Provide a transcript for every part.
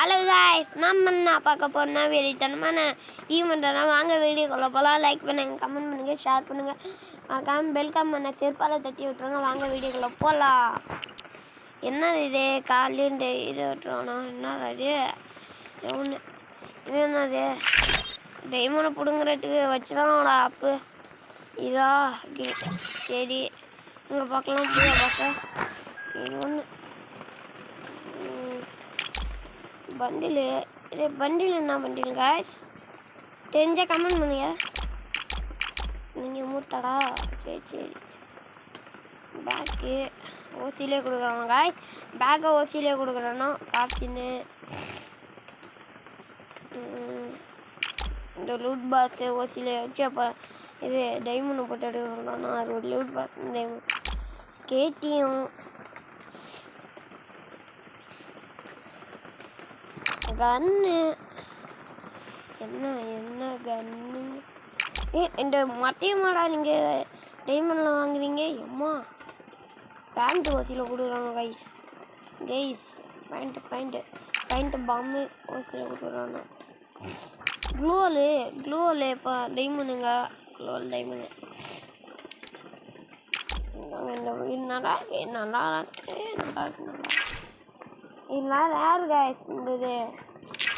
Hello guys நம்ம என்ன பார்க்க போறோம்னா வெறித்தனமான ஈவென்ட்னா வாங்க வீடியோக்குள்ள போலாம். லைக் பண்ணுங்க, கமெண்ட் பண்ணுங்க, ஷேர் பண்ணுங்க, மறக்காம பெல் கமெண்ட்ல செருப்பால தட்டி விட்டுருங்க. வாங்க வீடியோக்குள்ள போலாம். என்ன இது காலையில இது விட்டுறோம்னா என்ன இது இது என்னது டைமனை பிடுங்குறதுக்கு வச்சுருவாங்களா அப்பு இதா சரி இங்கே பார்க்கலாம் போய் பார்க்க. இது ஒன்று பண்டில் இது பண்டில் என்ன பண்டில் காய்ஸ் தெரிஞ்சால் கமெண்ட் பண்ணுங்க. நீங்கள் மூட்டாடா சரி சரி பேக்கு ஓசியிலே கொடுக்குறாங்க காய்ஸ். பேக்கை ஓசியிலே கொடுக்குறேன்னா காப்பின்னு இந்த லூட் பாக்ஸு ஓசியிலே வச்சு அப்போ இது டைமண்ட் போட்டு எடுக்கணும்னா அது ஒரு லூட் பாக்ஸ் டைமண்ட் ஸ்கேட்டியும் கன்னு என்ன என்ன கன்னு இந்த மட்டையமாடா நீங்கள் டைமண்டில் வாங்குறீங்க எம்மா பேண்ட் ஓசியில் கொடுக்குறாங்க கைஸ் கைஸ் பேண்ட்டு பாம்பு ஓசியில் கொடுக்குறாங்க. க்ளோவலு இப்போ டைமண்டுங்க க்ளோவல் டைமண்டு நல்லா இதெல்லாம் ரேர் கைஸ்.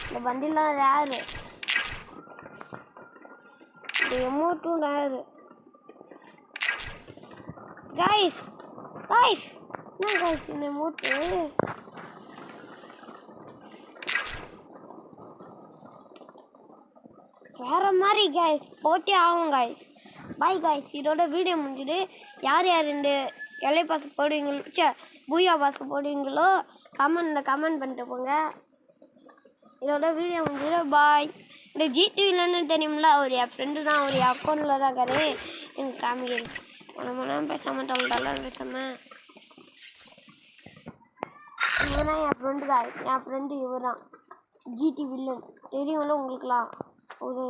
இந்த வண்டிலாம் ரேரு, இந்த எமௌண்ட்டும் ரேரு கைஸ். என்ன கைஸ் இந்த எமௌண்ட்டு வேற மாதிரி கைஸ் போட்டே ஆகும் கைஸ். பாய் கைஸ், இதோட வீடியோ முடிஞ்சுது. யார் இந்த எல்ஐ பாஸ் போடுவீங்களோ பூயா பாஸ் போடுவீங்களோ கமெண்ட் பண்ணிட்டு போங்க. இதோட வீடியோ முடிஞ்சது. பாய். இந்த ஜிடி இல்லைன்னு தெரியுமில்ல, அவர் என் ஃப்ரெண்டு தான், அவர் என் அக்கௌண்ட்டில் தான் இருக்காரு. எனக்கு காமிக்கிறேன் மனம் பேசாமல் டல்லாக பேசாமல் இவர் தான் என் ஃப்ரெண்டு தான். என் ஃப்ரெண்டு இவர் தான் ஜிடி வில்லன் தெரியும்ல உங்களுக்குலாம். ஒரு